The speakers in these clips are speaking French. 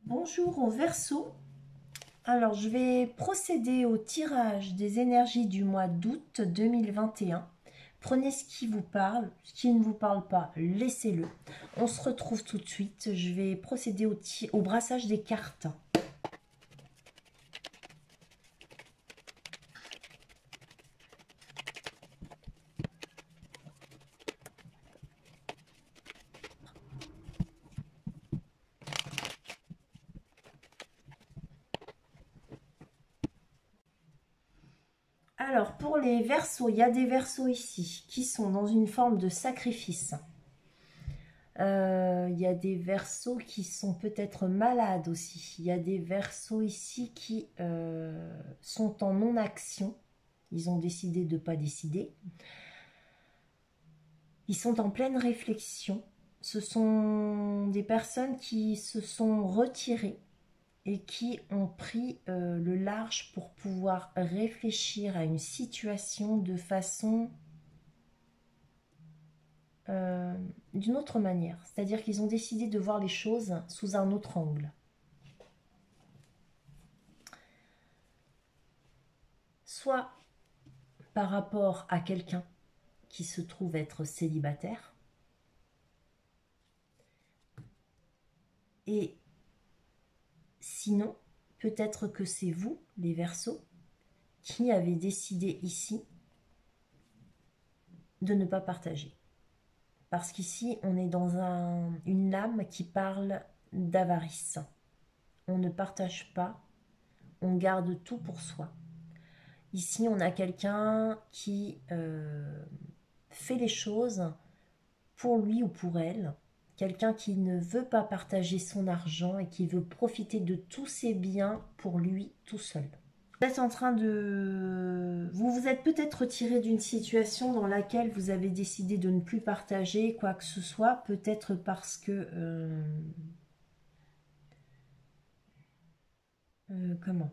Bonjour au Verseau. Alors, je vais procéder au tirage des énergies du mois d'août 2021. Prenez ce qui vous parle, ce qui ne vous parle pas, laissez-le. On se retrouve tout de suite. Je vais procéder au brassage des cartes. Alors, pour les Verseaux, il y a des Verseaux ici qui sont dans une forme de sacrifice. Il y a des Verseaux qui sont peut-être malades aussi. Il y a des Verseaux ici qui sont en non-action. Ils ont décidé de ne pas décider. Ils sont en pleine réflexion. Ce sont des personnes qui se sont retirées et qui ont pris le large pour pouvoir réfléchir à une situation de façon d'une autre manière. C'est-à-dire qu'ils ont décidé de voir les choses sous un autre angle. Soit par rapport à quelqu'un qui se trouve être célibataire, et sinon, peut-être que c'est vous, les Verseaux, qui avez décidé ici de ne pas partager. Parce qu'ici, on est dans une lame qui parle d'avarice. On ne partage pas, on garde tout pour soi. Ici, on a quelqu'un qui fait les choses pour lui ou pour elle. Quelqu'un qui ne veut pas partager son argent et qui veut profiter de tous ses biens pour lui tout seul. Vous êtes en train de... Vous vous êtes peut-être retiré d'une situation dans laquelle vous avez décidé de ne plus partager quoi que ce soit, peut-être parce que... comment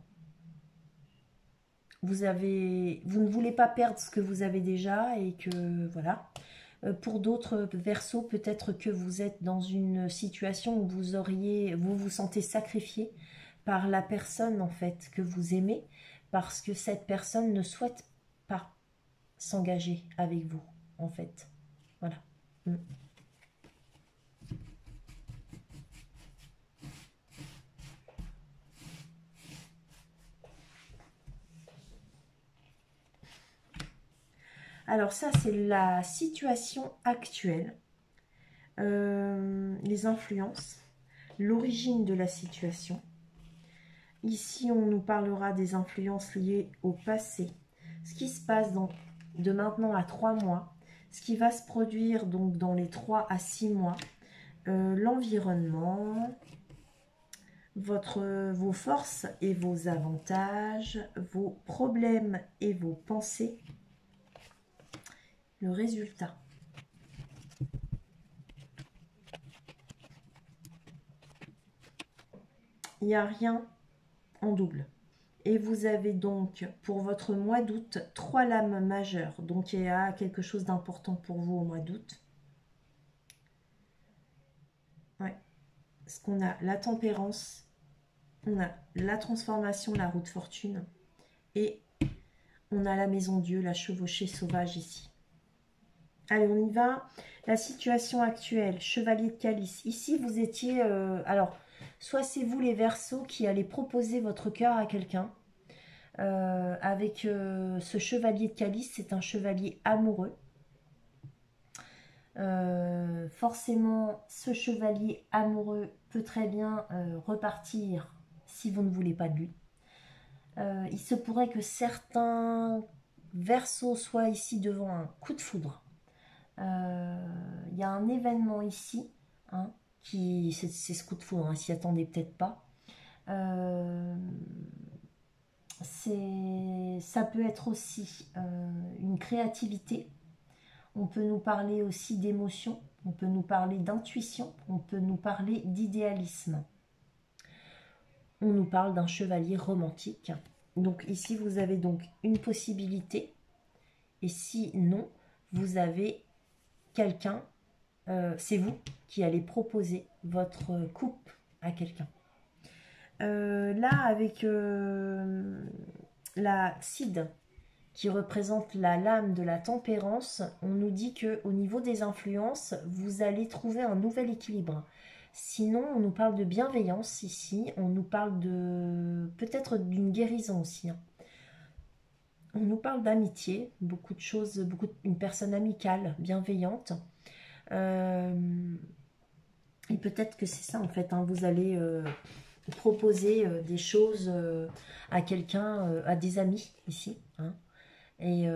vous ne voulez pas perdre ce que vous avez déjà et que... Voilà. Pour d'autres Verseaux, peut-être que vous êtes dans une situation où vous vous sentez sacrifié par la personne en fait que vous aimez, parce que cette personne ne souhaite pas s'engager avec vous en fait. Voilà. Alors ça, c'est la situation actuelle, les influences, l'origine de la situation. Ici, on nous parlera des influences liées au passé, ce qui se passe de maintenant à 3 mois, ce qui va se produire donc dans les 3 à 6 mois, l'environnement, vos forces et vos avantages, vos problèmes et vos pensées, le résultat. Il n'y a rien en double. Et vous avez donc pour votre mois d'août 3 lames majeures. Donc il y a quelque chose d'important pour vous au mois d'août. Ouais. Parce qu'on a la tempérance, on a la transformation, la roue de fortune. Et on a la maison Dieu, la chevauchée sauvage ici. Allez, on y va. La situation actuelle, chevalier de calice. Ici, vous étiez... alors, soit c'est vous les Verseaux qui allez proposer votre cœur à quelqu'un. Avec ce chevalier de calice, c'est un chevalier amoureux. Forcément, ce chevalier amoureux peut très bien repartir si vous ne voulez pas de lui. Il se pourrait que certains Verseaux soient ici devant un coup de foudre. Il y a un événement ici, hein, c'est ce coup de foudre, hein, s'y attendait peut-être pas. Ça peut être aussi une créativité. On peut nous parler aussi d'émotion, on peut nous parler d'intuition, on peut nous parler d'idéalisme. On nous parle d'un chevalier romantique. Donc ici, vous avez donc une possibilité. Et si non, vous avez quelqu'un, c'est vous qui allez proposer votre couple à quelqu'un. Là, avec la Cid, qui représente la lame de la tempérance, on nous dit que au niveau des influences, vous allez trouver un nouvel équilibre. Sinon, on nous parle de bienveillance ici, on nous parle de peut-être d'une guérison aussi, hein. On nous parle d'amitié, beaucoup de choses, une personne amicale, bienveillante. Euh, et peut-être que c'est ça en fait, hein, vous allez proposer des choses à quelqu'un, à des amis ici, hein, et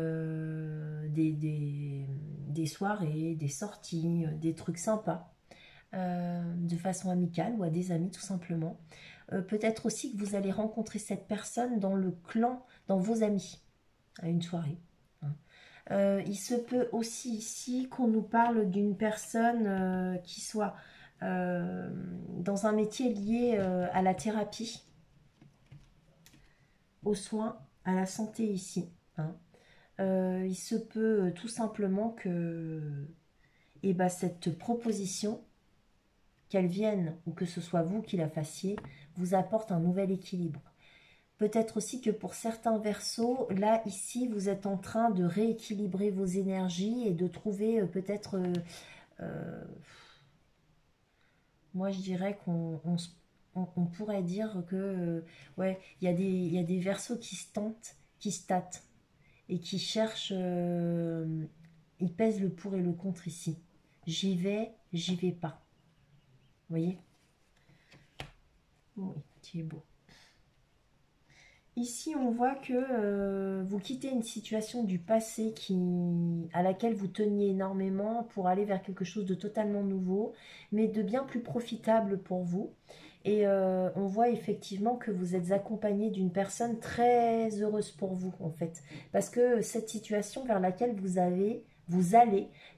des soirées, des sorties, des trucs sympas, de façon amicale ou à des amis tout simplement. Peut-être aussi que vous allez rencontrer cette personne dans le clan, dans vos amis, à une soirée, hein. Il se peut aussi ici qu'on nous parle d'une personne qui soit dans un métier lié à la thérapie, aux soins, à la santé ici, hein. Il se peut tout simplement que cette proposition, qu'elle vienne ou que ce soit vous qui la fassiez, vous apporte un nouvel équilibre. Peut-être aussi que pour certains versos, là, ici, vous êtes en train de rééquilibrer vos énergies et de trouver peut-être... moi, je dirais on pourrait dire que... ouais, il y a des versos qui se tentent, qui se tâtent et qui cherchent... ils pèsent le pour et le contre ici. J'y vais pas. Vous voyez? Oui, tu es beau. Ici, on voit que vous quittez une situation du passé à laquelle vous teniez énormément pour aller vers quelque chose de totalement nouveau, mais de bien plus profitable pour vous. Et on voit effectivement que vous êtes accompagné d'une personne très heureuse pour vous, en fait. Parce que cette situation vers laquelle vous allez,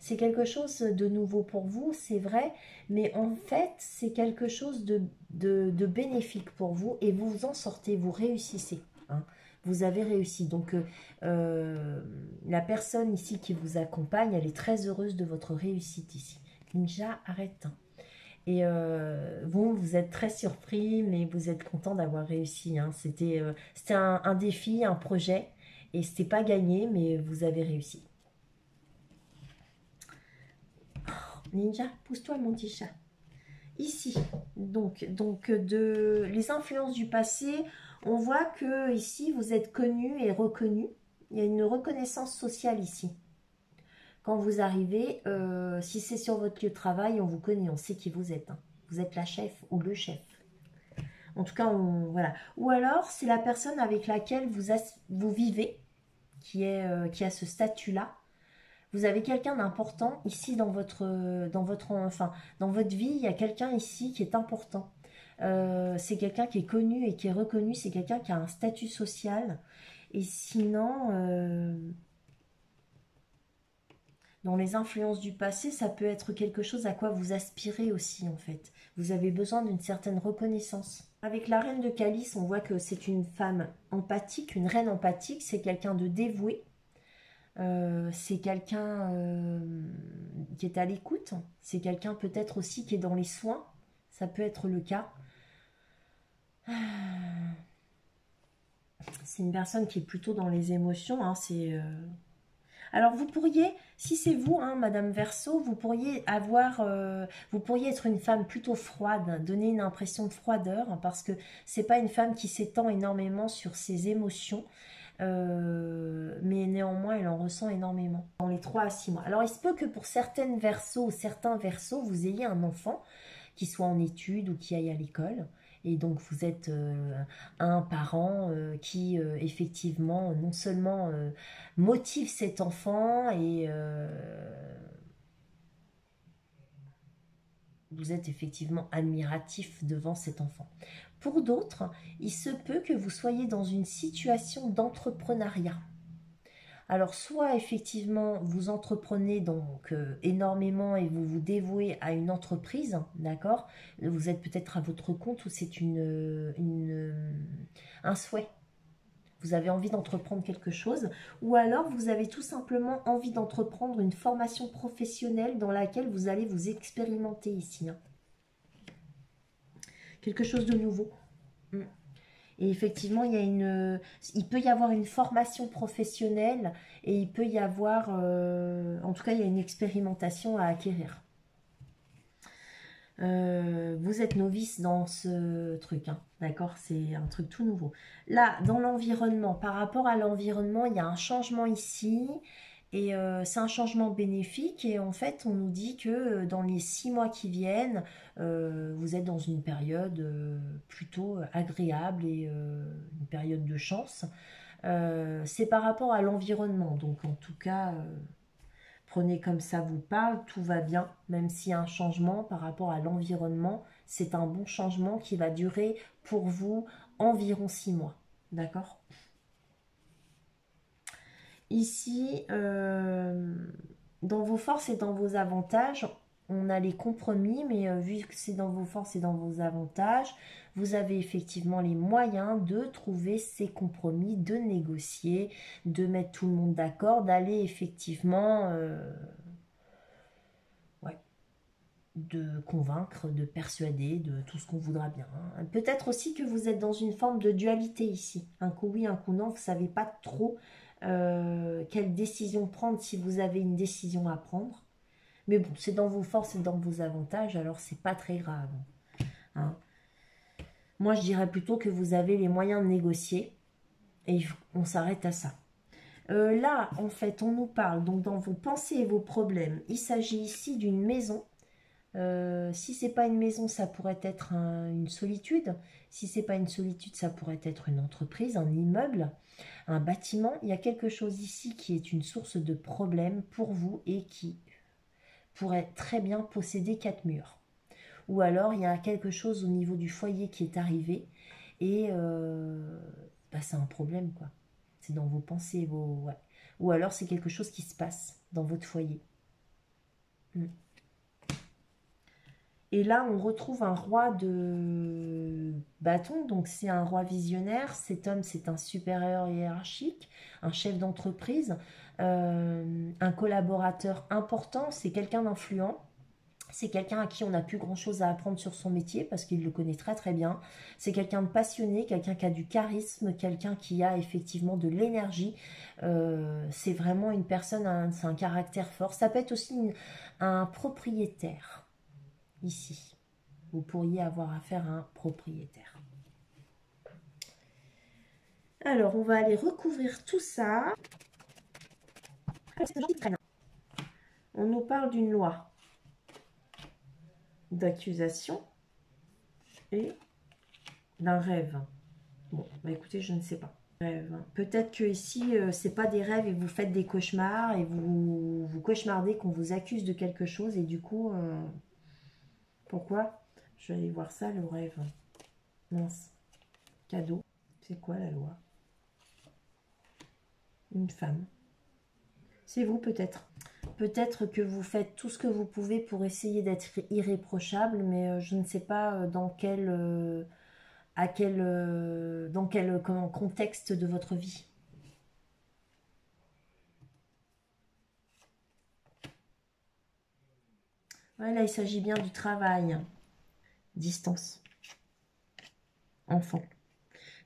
c'est quelque chose de nouveau pour vous, c'est vrai, mais en fait, c'est quelque chose de bénéfique pour vous et vous vous en sortez, vous réussissez, hein. Vous avez réussi. Donc, la personne ici qui vous accompagne, elle est très heureuse de votre réussite ici. Ninja, arrête, hein. Et vous êtes très surpris, mais vous êtes content d'avoir réussi, hein. C'était un défi, un projet, et c'était pas gagné, mais vous avez réussi. Ninja, pousse-toi mon petit chat. Ici, donc les influences du passé, on voit que ici vous êtes connu et reconnu. Il y a une reconnaissance sociale ici. Quand vous arrivez, si c'est sur votre lieu de travail, on vous connaît, on sait qui vous êtes, hein. Vous êtes la chef ou le chef. En tout cas, voilà. Ou alors, c'est la personne avec laquelle vous vivez, qui a ce statut-là. Vous avez quelqu'un d'important ici dans votre vie. Il y a quelqu'un ici qui est important. C'est quelqu'un qui est connu et qui est reconnu. C'est quelqu'un qui a un statut social. Et sinon, dans les influences du passé, ça peut être quelque chose à quoi vous aspirez aussi, en fait. Vous avez besoin d'une certaine reconnaissance. Avec la reine de Calice, on voit que c'est une femme empathique, une reine empathique. C'est quelqu'un de dévoué. C'est quelqu'un qui est à l'écoute. C'est quelqu'un peut-être aussi qui est dans les soins. Ça peut être le cas. C'est une personne qui est plutôt dans les émotions, hein. Alors vous pourriez, si c'est vous, hein, Madame Verseau, vous pourriez être une femme plutôt froide, donner une impression de froideur, hein, parce que c'est pas une femme qui s'étend énormément sur ses émotions. Mais néanmoins, elle en ressent énormément dans les 3 à 6 mois. Alors, il se peut que pour certaines versos ou certains versos, vous ayez un enfant qui soit en études ou qui aille à l'école. Et donc, vous êtes un parent qui, effectivement, non seulement motive cet enfant et vous êtes effectivement admiratif devant cet enfant. Pour d'autres, il se peut que vous soyez dans une situation d'entrepreneuriat. Alors, soit effectivement, vous entreprenez donc énormément et vous vous dévouez à une entreprise, d'accord? Vous êtes peut-être à votre compte ou c'est un souhait. Vous avez envie d'entreprendre quelque chose, ou alors vous avez tout simplement envie d'entreprendre une formation professionnelle dans laquelle vous allez vous expérimenter ici, hein. Quelque chose de nouveau. Mm. Et effectivement, il peut y avoir une formation professionnelle et il peut y avoir, en tout cas, il y a une expérimentation à acquérir. Vous êtes novice dans ce truc, hein, d'accord? C'est un truc tout nouveau. Là, dans l'environnement, par rapport à l'environnement, il y a un changement ici. Et c'est un changement bénéfique. Et en fait, on nous dit que dans les 6 mois qui viennent, vous êtes dans une période plutôt agréable et une période de chance. C'est par rapport à l'environnement. Donc, en tout cas, prenez comme ça vous parle, tout va bien, même s'il y a un changement par rapport à l'environnement, c'est un bon changement qui va durer pour vous environ 6 mois. D'accord? Ici, dans vos forces et dans vos avantages, on a les compromis, mais vu que c'est dans vos forces et dans vos avantages, vous avez effectivement les moyens de trouver ces compromis, de négocier, de mettre tout le monde d'accord, d'aller effectivement ouais, de convaincre, de persuader, de tout ce qu'on voudra bien. Hein. Peut-être aussi que vous êtes dans une forme de dualité ici. Un coup oui, un coup non, vous ne savez pas trop quelle décision prendre si vous avez une décision à prendre. Mais bon, c'est dans vos forces et dans vos avantages, alors c'est pas très grave. Hein. Moi, je dirais plutôt que vous avez les moyens de négocier et on s'arrête à ça. Là, en fait, on nous parle donc dans vos pensées et vos problèmes. Il s'agit ici d'une maison. Si c'est pas une maison, ça pourrait être une solitude. Si c'est pas une solitude, ça pourrait être une entreprise, un immeuble, un bâtiment. Il y a quelque chose ici qui est une source de problème pour vous et qui pourrait très bien posséder 4 murs. Ou alors il y a quelque chose au niveau du foyer qui est arrivé et bah, c'est un problème quoi. C'est dans vos pensées, ouais. Ou alors c'est quelque chose qui se passe dans votre foyer. Mm. Et là, on retrouve un roi de bâton, donc c'est un roi visionnaire. Cet homme, c'est un supérieur hiérarchique, un chef d'entreprise, un collaborateur important, c'est quelqu'un d'influent. C'est quelqu'un à qui on n'a plus grand-chose à apprendre sur son métier parce qu'il le connaît très très bien. C'est quelqu'un de passionné, quelqu'un qui a du charisme, quelqu'un qui a effectivement de l'énergie. C'est vraiment une personne, c'est un caractère fort. Ça peut être aussi un propriétaire ici. Vous pourriez avoir affaire à un propriétaire. Alors, on va aller recouvrir tout ça. On nous parle d'une loi d'accusation et d'un rêve. Bon, bah écoutez, je ne sais pas. Peut-être que ici, c'est pas des rêves et vous faites des cauchemars et vous cauchemardez qu'on vous accuse de quelque chose et du coup, pourquoi? Je vais aller voir ça, le rêve. Mince. Cadeau. C'est quoi la loi? Une femme. C'est vous peut-être. Peut-être que vous faites tout ce que vous pouvez pour essayer d'être irréprochable, mais je ne sais pas dans quel, dans quel contexte de votre vie. Ouais, là, il s'agit bien du travail. Distance. Enfant.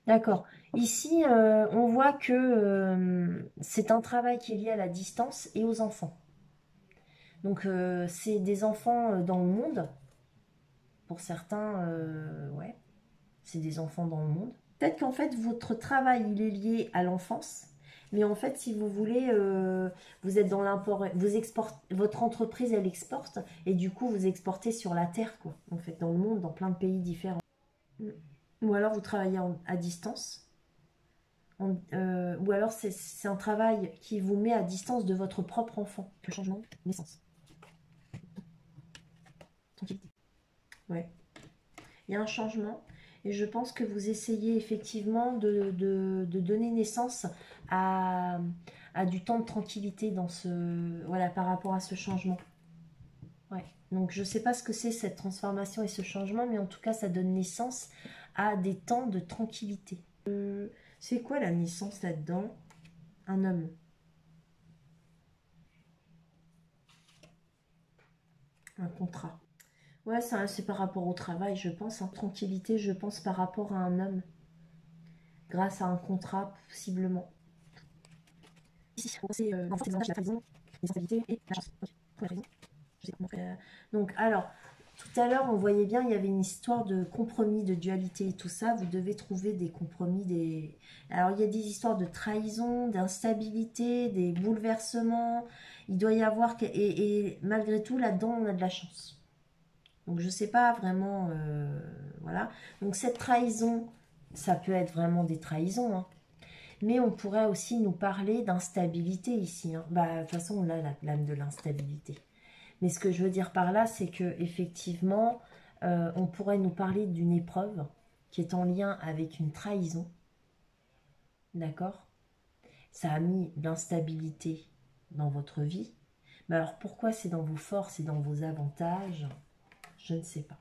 D'accord. Ici, on voit que c'est un travail qui est lié à la distance et aux enfants. Donc, c'est des enfants dans le monde. Pour certains, ouais, c'est des enfants dans le monde. Peut-être qu'en fait, votre travail, il est lié à l'enfance. Mais en fait, si vous voulez, vous êtes dans l'import, vous exportez, votre entreprise, elle exporte. Et du coup, vous exportez sur la terre, quoi. En fait, dans le monde, dans plein de pays différents. Ou alors, vous travaillez à distance. Ou alors c'est un travail qui vous met à distance de votre propre enfant. Le changement, naissance. Tranquillité. Ouais. Il y a un changement et je pense que vous essayez effectivement de donner naissance à, à du temps de tranquillité dans voilà, par rapport à ce changement. Ouais. Donc je ne sais pas ce que c'est cette transformation et ce changement, mais en tout cas ça donne naissance à des temps de tranquillité. C'est quoi la naissance là-dedans? Un homme. Un contrat. Ouais, ça, c'est par rapport au travail, je pense. Hein. Tranquillité, je pense, par rapport à un homme. Grâce à un contrat, possiblement. Ici, c'est en fait, la trahison, l'instabilité et la chance. Ok, première raison. Je sais pas. Donc, alors, tout à l'heure, on voyait bien, il y avait une histoire de compromis, de dualité et tout ça. Vous devez trouver des compromis, des... Alors, il y a des histoires de trahison, d'instabilité, des bouleversements. Il doit y avoir... Et malgré tout, là-dedans, on a de la chance. Donc, je sais pas vraiment... voilà. Donc, cette trahison, ça peut être vraiment des trahisons, hein. Mais on pourrait aussi nous parler d'instabilité ici. Hein. Bah, de toute façon, on a l'âme de l'instabilité. Mais ce que je veux dire par là, c'est que effectivement, on pourrait nous parler d'une épreuve qui est en lien avec une trahison. D'accord? Ça a mis de l'instabilité dans votre vie. Mais alors pourquoi c'est dans vos forces et dans vos avantages? Je ne sais pas.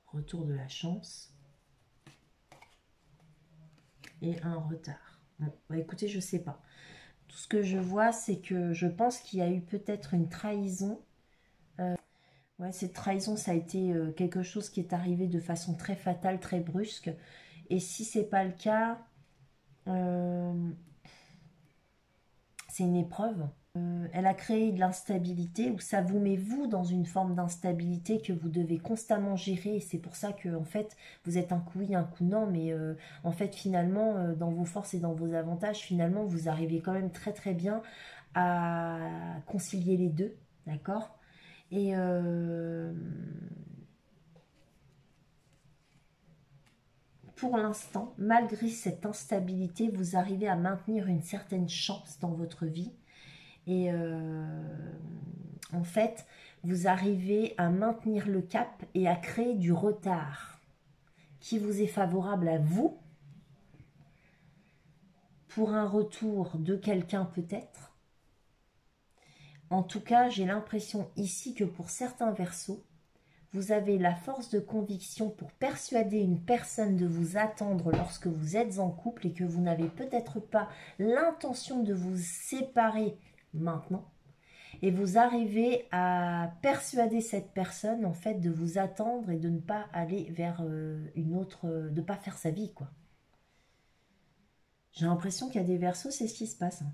Retour de la chance et un retard. Bon, bah écoutez, je ne sais pas. Tout ce que je vois, c'est que je pense qu'il y a eu peut-être une trahison. Ouais, cette trahison, ça a été quelque chose qui est arrivé de façon très fatale, très brusque. Et si c'est pas le cas, euh, c'est une épreuve. Elle a créé de l'instabilité, ou ça vous met vous dans une forme d'instabilité que vous devez constamment gérer. Et c'est pour ça que en fait, vous êtes un coup oui, un coup non. Mais en fait, finalement, dans vos forces et dans vos avantages, finalement, vous arrivez quand même très très bien à concilier les deux. D'accord? Et pour l'instant, malgré cette instabilité, vous arrivez à maintenir une certaine chance dans votre vie. Et en fait, vous arrivez à maintenir le cap et à créer du retard qui vous est favorable à vous pour un retour de quelqu'un peut-être. En tout cas, j'ai l'impression ici que pour certains versos, vous avez la force de conviction pour persuader une personne de vous attendre lorsque vous êtes en couple et que vous n'avez peut-être pas l'intention de vous séparer maintenant. Et vous arrivez à persuader cette personne en fait de vous attendre et de ne pas aller vers une autre, de ne pas faire sa vie quoi. J'ai l'impression qu'il y a des versos, c'est ce qui se passe. Hein.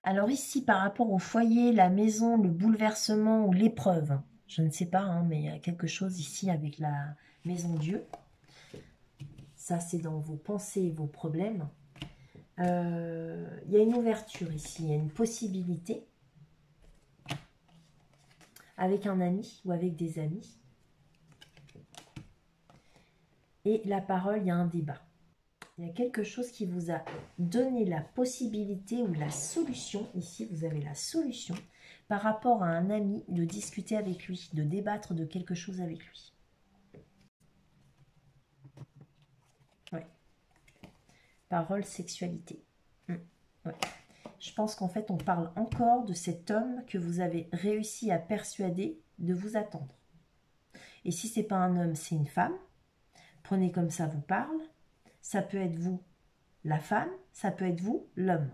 Alors ici, par rapport au foyer, la maison, le bouleversement ou l'épreuve, je ne sais pas, hein, mais il y a quelque chose ici avec la maison Dieu. Ça, c'est dans vos pensées et vos problèmes. Il y a une ouverture ici, il y a une possibilité avec un ami ou avec des amis. Et la parole, il y a un débat. Il y a quelque chose qui vous a donné la possibilité ou la solution, ici vous avez la solution, par rapport à un ami, de discuter avec lui, de débattre de quelque chose avec lui. Ouais. Parole, sexualité. Ouais. Je pense qu'en fait, on parle encore de cet homme que vous avez réussi à persuader de vous attendre. Et si c'est pas un homme, c'est une femme. Prenez comme ça vous parle. Ça peut être vous, la femme. Ça peut être vous, l'homme.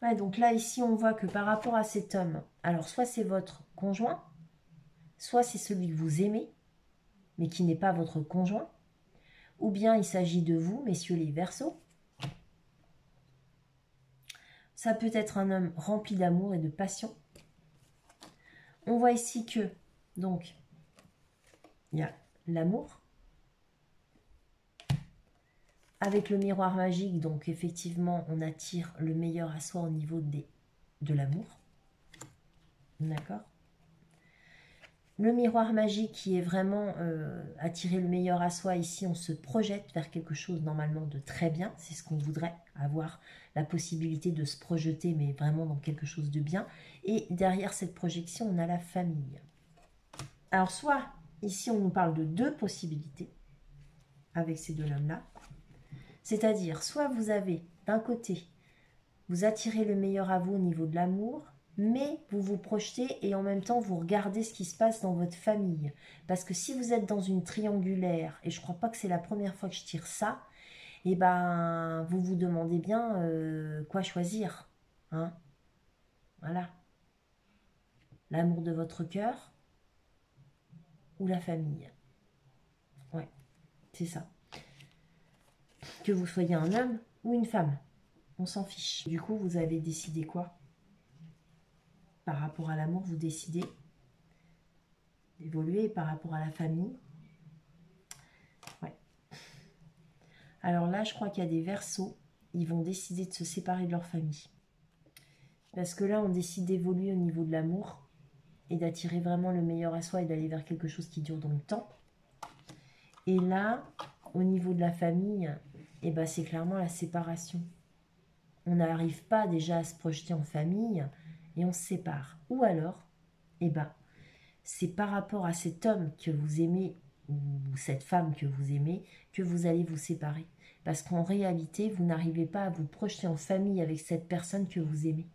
Ouais, donc là, ici, on voit que par rapport à cet homme, alors soit c'est votre conjoint, soit c'est celui que vous aimez, mais qui n'est pas votre conjoint, ou bien il s'agit de vous, messieurs les Verseaux. Ça peut être un homme rempli d'amour et de passion. On voit ici que, donc, il y a l'amour. Avec le miroir magique, donc effectivement, on attire le meilleur à soi au niveau de l'amour. D'accord? Le miroir magique qui est vraiment attirer le meilleur à soi, ici on se projette vers quelque chose normalement de très bien, c'est ce qu'on voudrait, avoir la possibilité de se projeter mais vraiment dans quelque chose de bien. Et derrière cette projection on a la famille. Alors soit ici on nous parle de deux possibilités avec ces deux lames-là, c'est-à-dire soit vous avez d'un côté, vous attirez le meilleur à vous au niveau de l'amour, mais vous vous projetez et en même temps vous regardez ce qui se passe dans votre famille. Parce que si vous êtes dans une triangulaire, et je crois pas que c'est la première fois que je tire ça, et ben vous vous demandez bien quoi choisir. Hein, voilà. L'amour de votre cœur ou la famille. Ouais, c'est ça. Que vous soyez un homme ou une femme, on s'en fiche. Du coup, vous avez décidé quoi? Par rapport à l'amour, vous décidez d'évoluer par rapport à la famille. Ouais. Alors là, je crois qu'il y a des Verseaux, ils vont décider de se séparer de leur famille. Parce que là, on décide d'évoluer au niveau de l'amour et d'attirer vraiment le meilleur à soi et d'aller vers quelque chose qui dure dans le temps. Et là, au niveau de la famille, eh ben, c'est clairement la séparation. On n'arrive pas déjà à se projeter en famille et on se sépare. Ou alors, eh ben, c'est par rapport à cet homme que vous aimez ou cette femme que vous aimez que vous allez vous séparer. Parce qu'en réalité, vous n'arrivez pas à vous projeter en famille avec cette personne que vous aimez.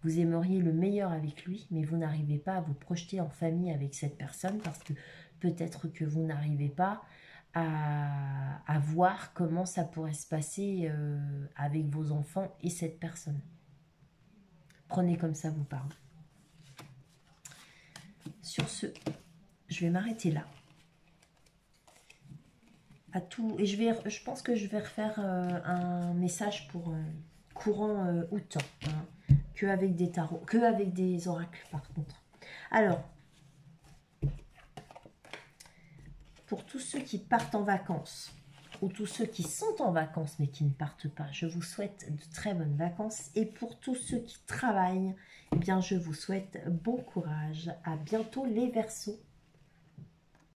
Vous aimeriez le meilleur avec lui, mais vous n'arrivez pas à vous projeter en famille avec cette personne parce que peut-être que vous n'arrivez pas à voir comment ça pourrait se passer avec vos enfants et cette personne. Prenez comme ça vous parle. Sur ce, je vais m'arrêter là. À tout, et je pense que je vais refaire un message pour courant août, hein, que avec des tarots, que avec des oracles par contre. Alors, pour tous ceux qui partent en vacances, ou tous ceux qui sont en vacances mais qui ne partent pas, je vous souhaite de très bonnes vacances. Et pour tous ceux qui travaillent, eh bien je vous souhaite bon courage. À bientôt les Verseaux.